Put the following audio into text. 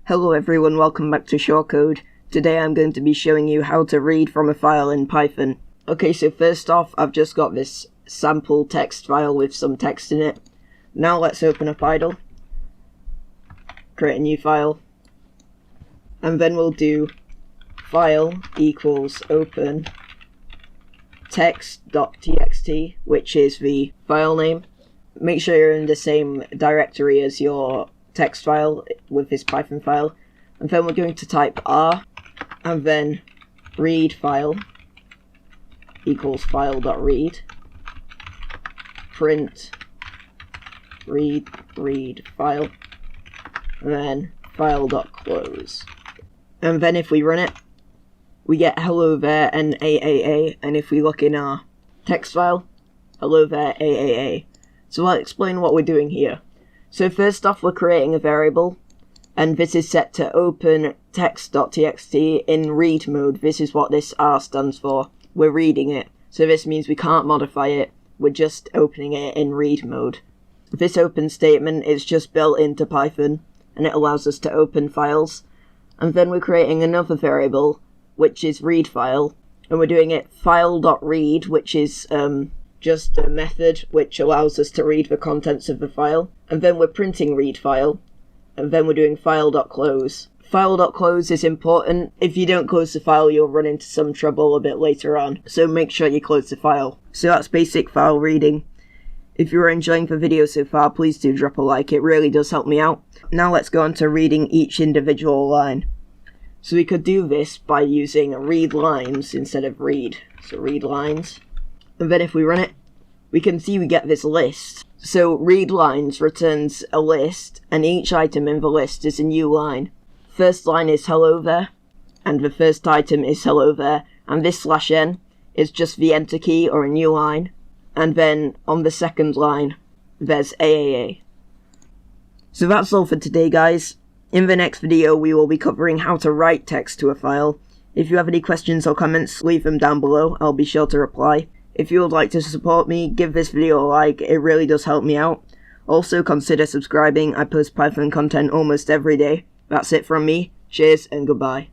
Hello everyone, welcome back to ShawCode. Today I'm going to be showing you how to read from a file in Python. Okay, so first off, I've just got this sample text file with some text in it. Now let's open up idle, create a new file, and then we'll do file equals open text.txt, which is the file name. Make sure you're in the same directory as your text file with this Python file, and then we're going to type r and then read file equals file.read, print read file, and then file.close. And then if we run it, we get hello there and AAA, and if we look in our text file, hello there AAA. So I'll explain what we're doing here. So first off, we're creating a variable, and this is set to open text.txt in read mode. This is what this R stands for. We're reading it. So this means we can't modify it. We're just opening it in read mode. This open statement is just built into Python, and it allows us to open files. And then we're creating another variable, which is read file, and we're doing it file.read, which is just a method which allows us to read the contents of the file. And then we're printing read file, and then we're doing file.close. File.close is important. If you don't close the file, you'll run into some trouble a bit later on, so make sure you close the file. So that's basic file reading. If you're enjoying the video so far, please do drop a like, it really does help me out. Now let's go on to reading each individual line. So we could do this by using read lines instead of read. So read lines. And then if we run it, we can see we get this list. So read lines returns a list, and each item in the list is a new line. First line is hello there, and the first item is hello there, and this /n is just the enter key or a new line. And then on the second line, there's AAA. So that's all for today, guys. In the next video, we will be covering how to write text to a file. If you have any questions or comments, leave them down below. I'll be sure to reply. If you would like to support me, give this video a like, it really does help me out. Also consider subscribing, I post Python content almost every day. That's it from me, cheers and goodbye.